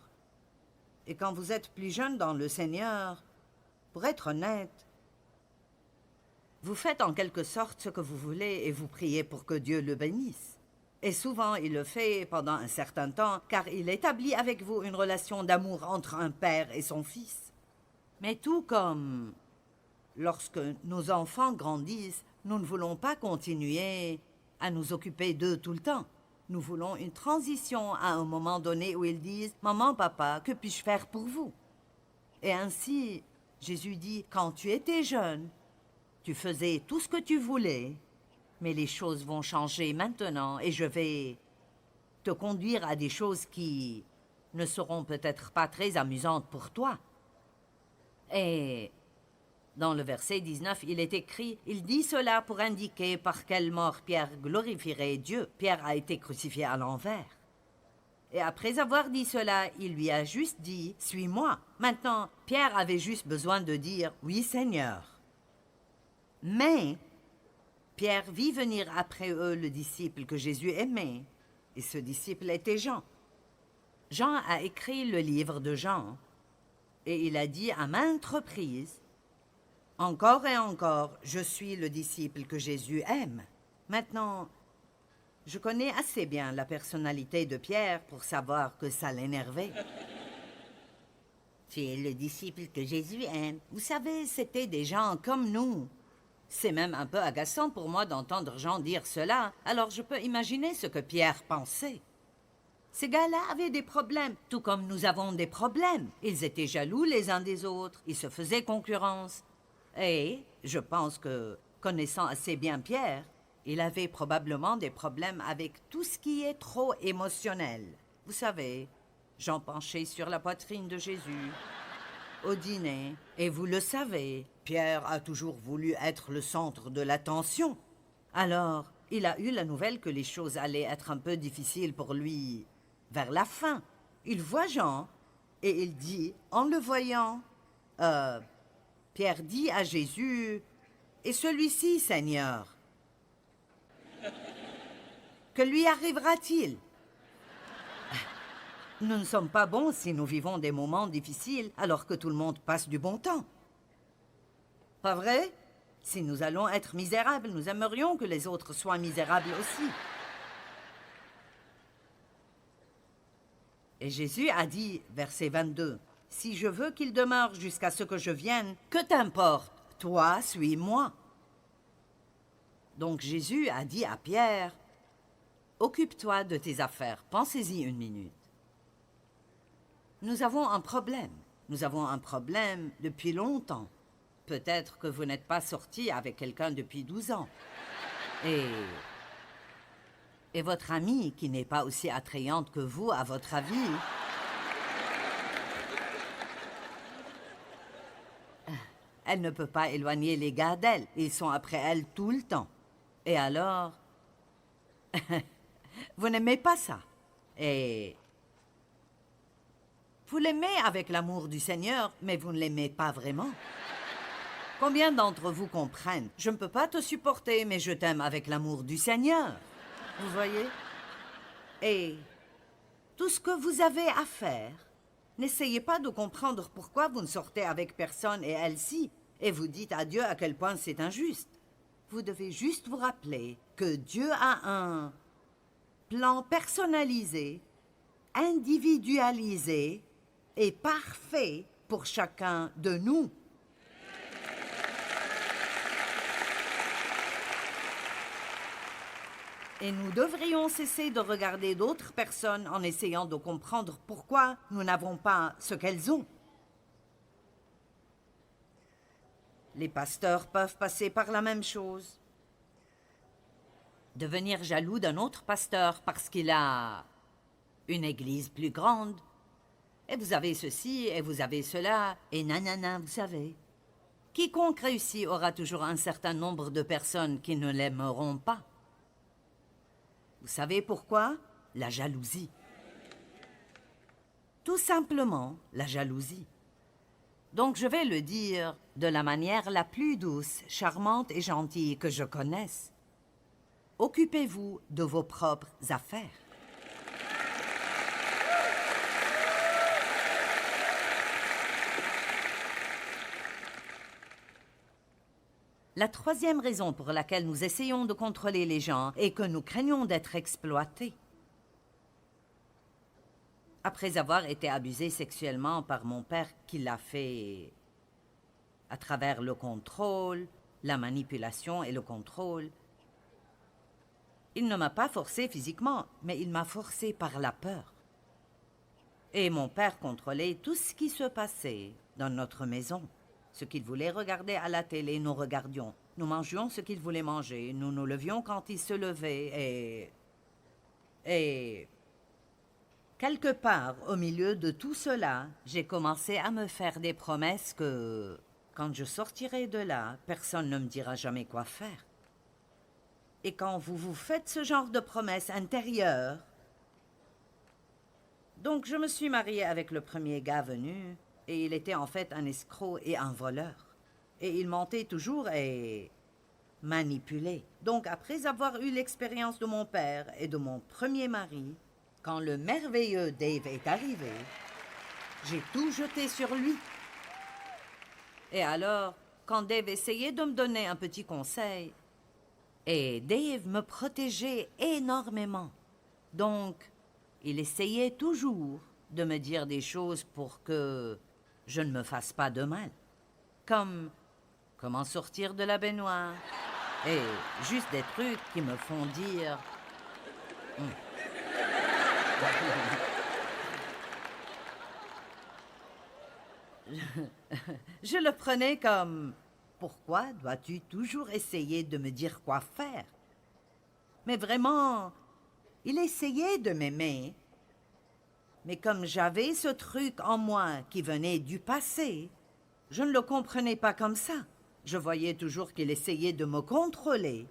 Et quand vous êtes plus jeune dans le Seigneur, pour être honnête, vous faites en quelque sorte ce que vous voulez et vous priez pour que Dieu le bénisse. Et souvent, il le fait pendant un certain temps, car il établit avec vous une relation d'amour entre un père et son fils. Mais tout comme lorsque nos enfants grandissent, nous ne voulons pas continuer à nous occuper d'eux tout le temps. Nous voulons une transition à un moment donné où ils disent « Maman, papa, que puis-je faire pour vous ?» Et ainsi, Jésus dit « Quand tu étais jeune, tu faisais tout ce que tu voulais, mais les choses vont changer maintenant et je vais te conduire à des choses qui ne seront peut-être pas très amusantes pour toi. » Et dans le verset 19, il est écrit « Il dit cela pour indiquer par quelle mort Pierre glorifierait Dieu. Pierre a été crucifié à l'envers. » Et après avoir dit cela, il lui a juste dit « Suis-moi. » Maintenant, Pierre avait juste besoin de dire « Oui, Seigneur. » Mais Pierre vit venir après eux le disciple que Jésus aimait, et ce disciple était Jean. Jean a écrit le livre de Jean, et il a dit à maintes reprises « Encore et encore, je suis le disciple que Jésus aime. » Maintenant, je connais assez bien la personnalité de Pierre pour savoir que ça l'énervait. « Tu es le disciple que Jésus aime. » Vous savez, c'était des gens comme nous. C'est même un peu agaçant pour moi d'entendre Jean dire cela, alors je peux imaginer ce que Pierre pensait. Ces gars-là avaient des problèmes, tout comme nous avons des problèmes. Ils étaient jaloux les uns des autres, ils se faisaient concurrence. Et je pense que, connaissant assez bien Pierre, il avait probablement des problèmes avec tout ce qui est trop émotionnel. Vous savez, Jean penché sur la poitrine de Jésus, au dîner. Et vous le savez, Pierre a toujours voulu être le centre de l'attention. Alors, il a eu la nouvelle que les choses allaient être un peu difficiles pour lui vers la fin. Il voit Jean et il dit, en le voyant, Pierre dit à Jésus, « Et celui-ci, Seigneur, que lui arrivera-t-il? » Nous ne sommes pas bons si nous vivons des moments difficiles alors que tout le monde passe du bon temps. Pas vrai? Si nous allons être misérables, nous aimerions que les autres soient misérables aussi. Et Jésus a dit, verset 22, « Si je veux qu'il demeure jusqu'à ce que je vienne, que t'importe? Toi, suis-moi. » Donc Jésus a dit à Pierre, « Occupe-toi de tes affaires, pensez-y une minute. » Nous avons un problème. Nous avons un problème depuis longtemps. Peut-être que vous n'êtes pas sorti avec quelqu'un depuis 12 ans. Et votre amie, qui n'est pas aussi attrayante que vous, à votre avis, elle ne peut pas éloigner les gars d'elle. Ils sont après elle tout le temps. Et alors, vous n'aimez pas ça. Et vous l'aimez avec l'amour du Seigneur, mais vous ne l'aimez pas vraiment. Combien d'entre vous comprennent? Je ne peux pas te supporter, mais je t'aime avec l'amour du Seigneur. Vous voyez? Et tout ce que vous avez à faire, n'essayez pas de comprendre pourquoi vous ne sortez avec personne et elle-ci, et vous dites à Dieu à quel point c'est injuste. Vous devez juste vous rappeler que Dieu a un plan personnalisé, individualisé et parfait pour chacun de nous. Et nous devrions cesser de regarder d'autres personnes en essayant de comprendre pourquoi nous n'avons pas ce qu'elles ont. Les pasteurs peuvent passer par la même chose. Devenir jaloux d'un autre pasteur parce qu'il a une église plus grande. Et vous avez ceci, et vous avez cela, et nanana, vous savez. Quiconque réussit aura toujours un certain nombre de personnes qui ne l'aimeront pas. Vous savez pourquoi? La jalousie. Tout simplement, la jalousie. Donc je vais le dire de la manière la plus douce, charmante et gentille que je connaisse. Occupez-vous de vos propres affaires. La troisième raison pour laquelle nous essayons de contrôler les gens est que nous craignons d'être exploités. Après avoir été abusé sexuellement par mon père qui l'a fait à travers le contrôle, la manipulation et le contrôle, il ne m'a pas forcé physiquement, mais il m'a forcé par la peur. Et mon père contrôlait tout ce qui se passait dans notre maison. Ce qu'il voulait regarder à la télé, nous regardions. Nous mangions ce qu'il voulait manger. Nous nous levions quand il se levait. Et quelque part, au milieu de tout cela, j'ai commencé à me faire des promesses que, quand je sortirai de là, personne ne me dira jamais quoi faire. Et quand vous vous faites ce genre de promesses intérieures... Donc, je me suis mariée avec le premier gars venu... Et il était en fait un escroc et un voleur. Et il mentait toujours et manipulait. Donc après avoir eu l'expérience de mon père et de mon premier mari, quand le merveilleux Dave est arrivé, j'ai tout jeté sur lui. Et alors, quand Dave essayait de me donner un petit conseil, et Dave me protégeait énormément. Donc, il essayait toujours de me dire des choses pour que je ne me fasse pas de mal. Comme comment sortir de la baignoire. Et juste des trucs qui me font dire... Je le prenais comme... Pourquoi dois-tu toujours essayer de me dire quoi faire? Mais vraiment, il essayait de m'aimer. Mais comme j'avais ce truc en moi qui venait du passé, je ne le comprenais pas comme ça. Je voyais toujours qu'il essayait de me contrôler.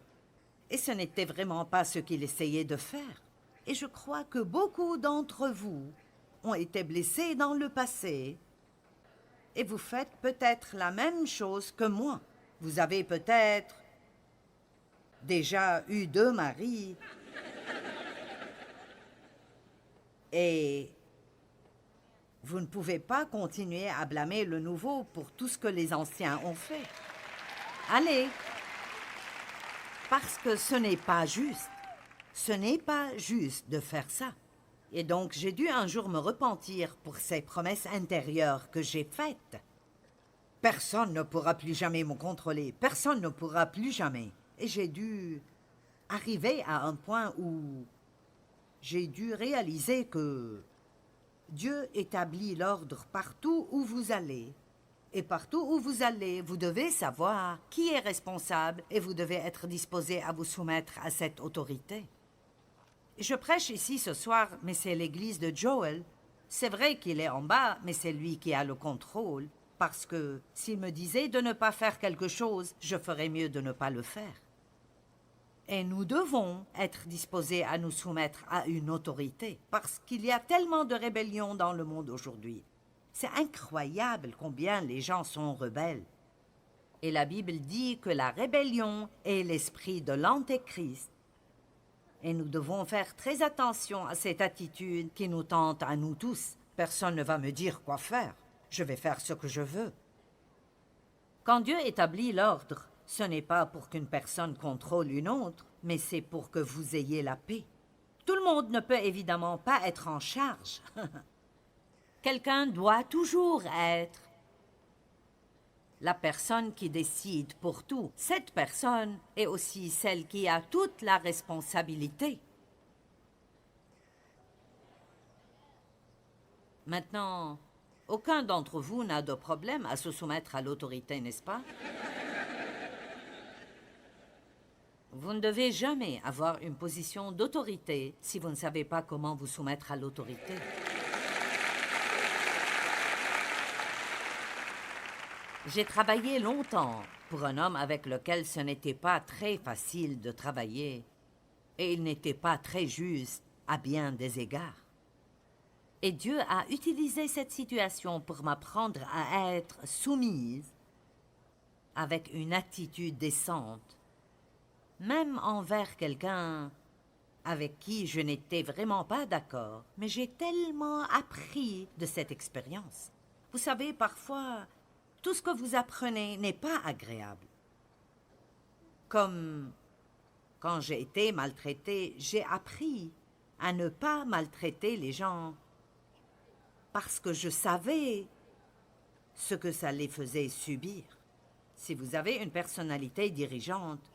Et ce n'était vraiment pas ce qu'il essayait de faire. Et je crois que beaucoup d'entre vous ont été blessés dans le passé. Et vous faites peut-être la même chose que moi. Vous avez peut-être déjà eu 2 maris. Et vous ne pouvez pas continuer à blâmer le nouveau pour tout ce que les anciens ont fait. Allez, parce que ce n'est pas juste. Ce n'est pas juste de faire ça. Et donc, j'ai dû un jour me repentir pour ces promesses intérieures que j'ai faites. Personne ne pourra plus jamais me contrôler. Personne ne pourra plus jamais. Et j'ai dû arriver à un point où j'ai dû réaliser que Dieu établit l'ordre partout où vous allez. Et partout où vous allez, vous devez savoir qui est responsable et vous devez être disposé à vous soumettre à cette autorité. Je prêche ici ce soir, mais c'est l'église de Joel. C'est vrai qu'il est en bas, mais c'est lui qui a le contrôle. Parce que s'il me disait de ne pas faire quelque chose, je ferais mieux de ne pas le faire. Et nous devons être disposés à nous soumettre à une autorité, parce qu'il y a tellement de rébellion dans le monde aujourd'hui. C'est incroyable combien les gens sont rebelles. Et la Bible dit que la rébellion est l'esprit de l'Antéchrist. Et nous devons faire très attention à cette attitude qui nous tente à nous tous. Personne ne va me dire quoi faire. Je vais faire ce que je veux. Quand Dieu établit l'ordre, ce n'est pas pour qu'une personne contrôle une autre, mais c'est pour que vous ayez la paix. Tout le monde ne peut évidemment pas être en charge. Quelqu'un doit toujours être la personne qui décide pour tout. Cette personne est aussi celle qui a toute la responsabilité. Maintenant, aucun d'entre vous n'a de problème à se soumettre à l'autorité, n'est-ce pas? Vous ne devez jamais avoir une position d'autorité si vous ne savez pas comment vous soumettre à l'autorité. J'ai travaillé longtemps pour un homme avec lequel ce n'était pas très facile de travailler et il n'était pas très juste à bien des égards. Et Dieu a utilisé cette situation pour m'apprendre à être soumise avec une attitude décente, même envers quelqu'un avec qui je n'étais vraiment pas d'accord. Mais j'ai tellement appris de cette expérience. Vous savez, parfois, tout ce que vous apprenez n'est pas agréable. Comme quand j'ai été maltraitée, j'ai appris à ne pas maltraiter les gens parce que je savais ce que ça les faisait subir. Si vous avez une personnalité dirigeante,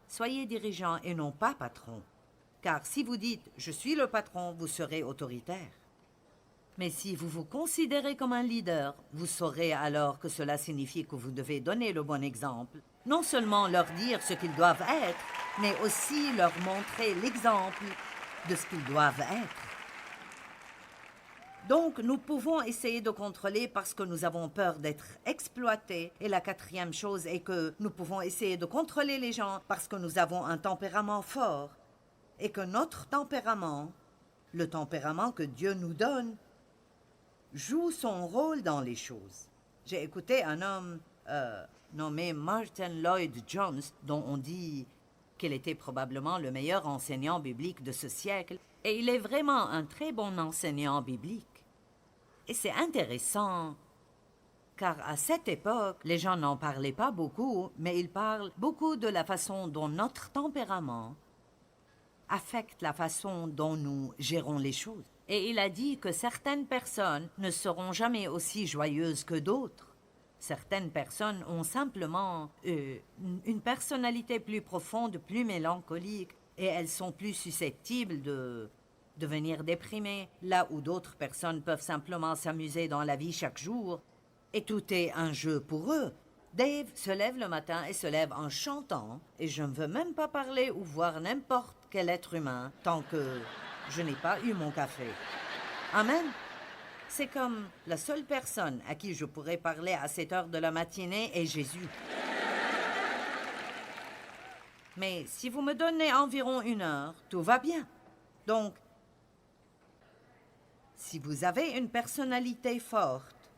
soyez dirigeant et non pas patron. Car si vous dites « je suis le patron », vous serez autoritaire. Mais si vous vous considérez comme un leader, vous saurez alors que cela signifie que vous devez donner le bon exemple. Non seulement leur dire ce qu'ils doivent être, mais aussi leur montrer l'exemple de ce qu'ils doivent être. Donc, nous pouvons essayer de contrôler parce que nous avons peur d'être exploités. Et la quatrième chose est que nous pouvons essayer de contrôler les gens parce que nous avons un tempérament fort. Et que notre tempérament, le tempérament que Dieu nous donne, joue son rôle dans les choses. J'ai écouté un homme nommé Martin Lloyd Jones, dont on dit qu'il était probablement le meilleur enseignant biblique de ce siècle. Et il est vraiment un très bon enseignant biblique. Et c'est intéressant, car à cette époque, les gens n'en parlaient pas beaucoup, mais ils parlent beaucoup de la façon dont notre tempérament affecte la façon dont nous gérons les choses. Et il a dit que certaines personnes ne seront jamais aussi joyeuses que d'autres. Certaines personnes ont simplement une personnalité plus profonde, plus mélancolique, et elles sont plus susceptibles de devenir déprimées, là où d'autres personnes peuvent simplement s'amuser dans la vie chaque jour, et tout est un jeu pour eux. Dave se lève le matin et se lève en chantant, et je ne veux même pas parler ou voir n'importe quel être humain tant que je n'ai pas eu mon café. Amen. C'est comme la seule personne à qui je pourrais parler à cette heure de la matinée est Jésus. Mais si vous me donnez environ 1 heure, tout va bien. Donc, si vous avez une personnalité forte,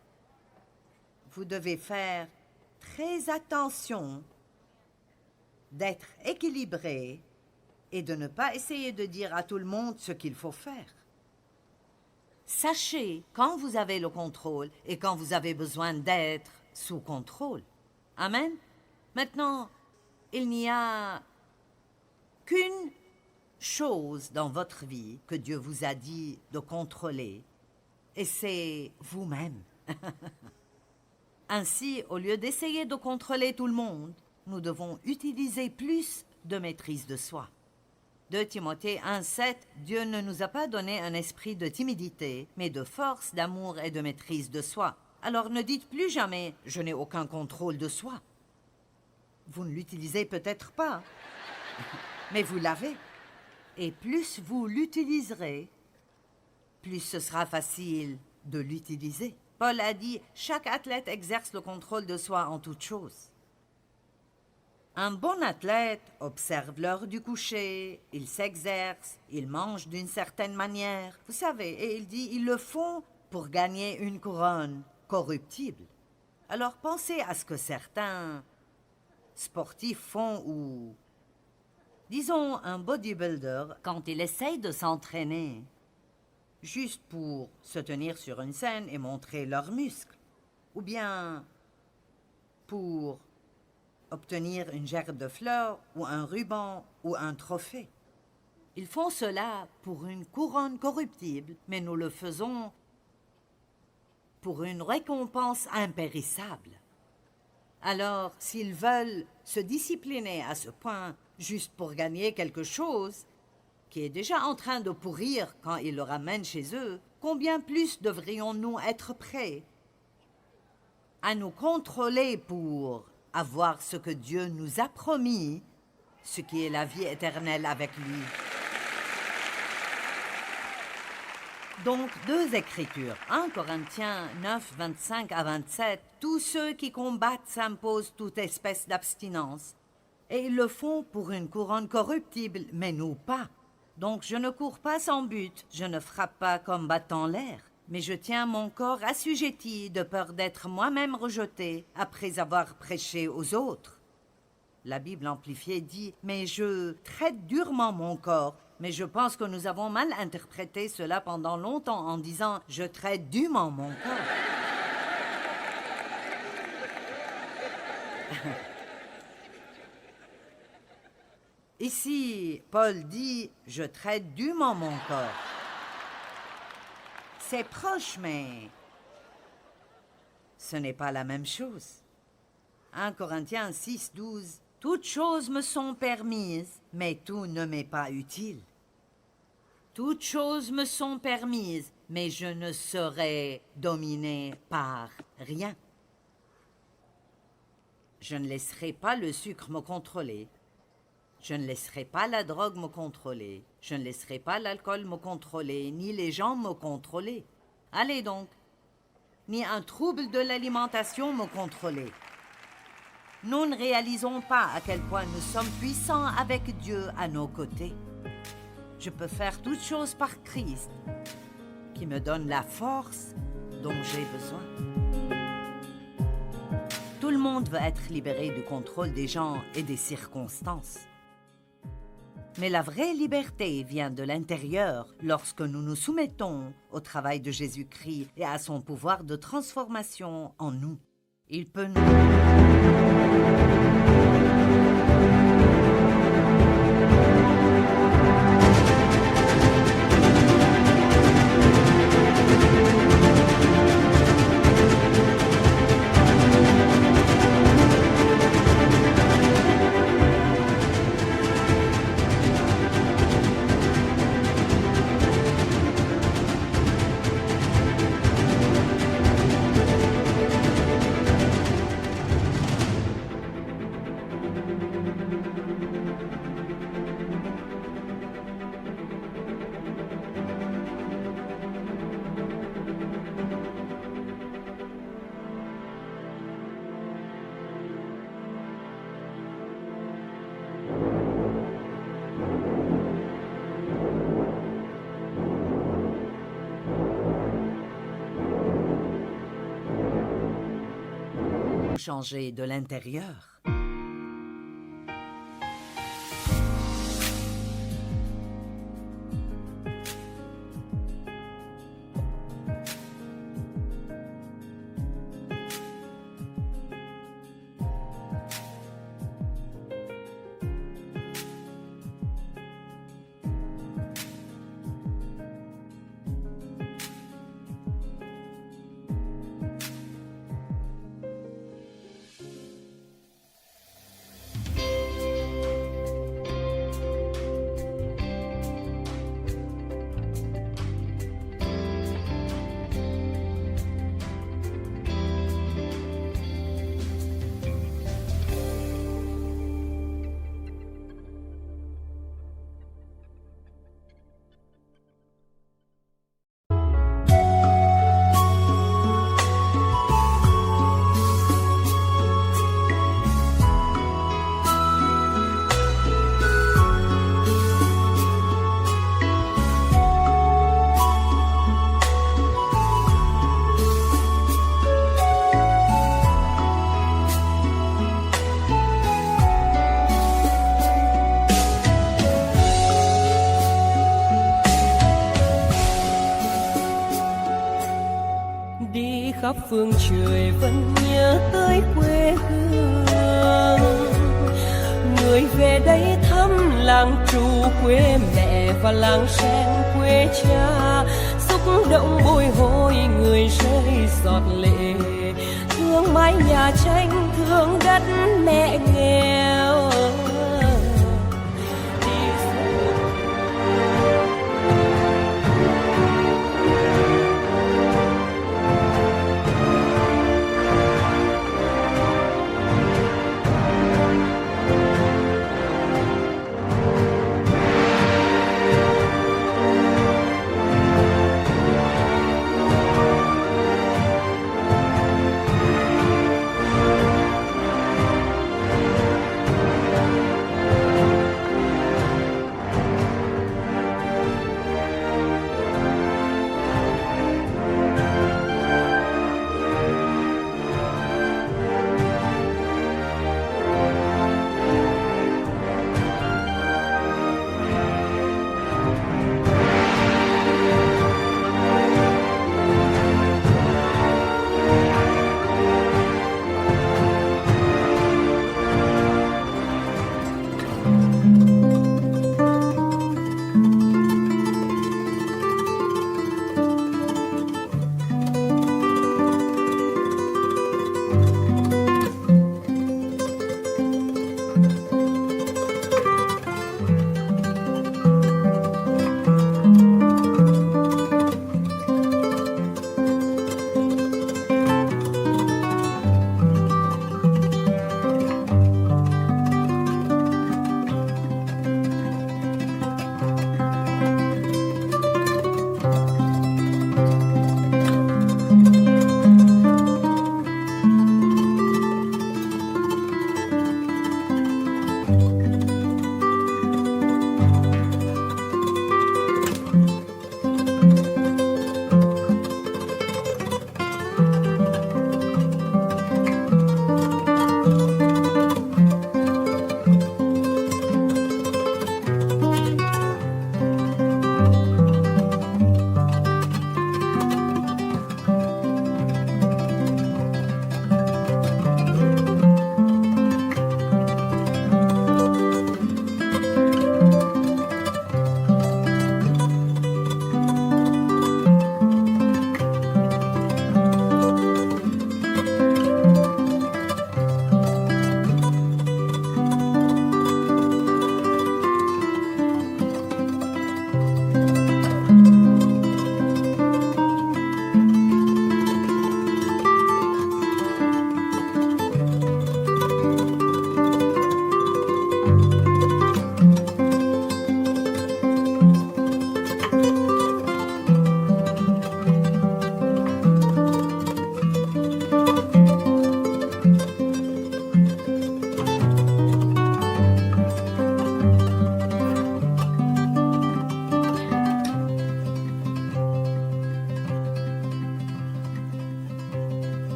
vous devez faire très attention d'être équilibré et de ne pas essayer de dire à tout le monde ce qu'il faut faire. Sachez quand vous avez le contrôle et quand vous avez besoin d'être sous contrôle. Amen. Maintenant, il n'y a qu'une chose dans votre vie que Dieu vous a dit de contrôler, et c'est vous-même. Ainsi, au lieu d'essayer de contrôler tout le monde, nous devons utiliser plus de maîtrise de soi. 2 Timothée 1,7, Dieu ne nous a pas donné un esprit de timidité, mais de force, d'amour et de maîtrise de soi. Alors ne dites plus jamais « je n'ai aucun contrôle de soi ». Vous ne l'utilisez peut-être pas, mais vous l'avez. Et plus vous l'utiliserez, plus ce sera facile de l'utiliser. Paul a dit « chaque athlète exerce le contrôle de soi en toute chose ». Un bon athlète observe l'heure du coucher, il s'exerce, il mange d'une certaine manière. Vous savez, et il dit, ils le font pour gagner une couronne corruptible. Alors pensez à ce que certains sportifs font ou, disons, un bodybuilder quand il essaye de s'entraîner juste pour se tenir sur une scène et montrer leurs muscles, ou bien pour obtenir une gerbe de fleurs ou un ruban ou un trophée. Ils font cela pour une couronne corruptible, mais nous le faisons pour une récompense impérissable. Alors, s'ils veulent se discipliner à ce point juste pour gagner quelque chose qui est déjà en train de pourrir quand ils le ramènent chez eux, combien plus devrions-nous être prêts à nous contrôler pour avoir ce que Dieu nous a promis, ce qui est la vie éternelle avec lui. Donc, 2 Écritures, 1 Corinthiens 9, 25 à 27, tous ceux qui combattent s'imposent toute espèce d'abstinence, et ils le font pour une couronne corruptible, mais nous pas. Donc je ne cours pas sans but, je ne frappe pas comme battant l'air, mais je tiens mon corps assujetti de peur d'être moi-même rejeté après avoir prêché aux autres. La Bible amplifiée dit « Mais je traite durement mon corps ». Mais je pense que nous avons mal interprété cela pendant longtemps en disant « Je traite dûment mon corps ». Ici, Paul dit « Je traite dûment mon corps ». C'est proche, mais ce n'est pas la même chose. 1 Corinthiens 6, 12 « Toutes choses me sont permises, mais tout ne m'est pas utile. Toutes choses me sont permises, mais je ne serai dominé par rien. Je ne laisserai pas le sucre me contrôler. Je ne laisserai pas la drogue me contrôler. Je ne laisserai pas l'alcool me contrôler, ni les gens me contrôler. Allez donc, ni un trouble de l'alimentation me contrôler. Nous ne réalisons pas à quel point nous sommes puissants avec Dieu à nos côtés. Je peux faire toutes choses par Christ, qui me donne la force dont j'ai besoin. Tout le monde veut être libéré du contrôle des gens et des circonstances. Mais la vraie liberté vient de l'intérieur lorsque nous nous soumettons au travail de Jésus-Christ et à son pouvoir de transformation en nous. Il peut nous... changer de l'intérieur. khắp phương trời vẫn nhớ tới quê hương. Người về đây thăm làng trù quê mẹ và làng sen quê cha, xúc động bồi hồi người rơi giọt lệ, thương mái nhà tranh, thương đất mẹ nghèo.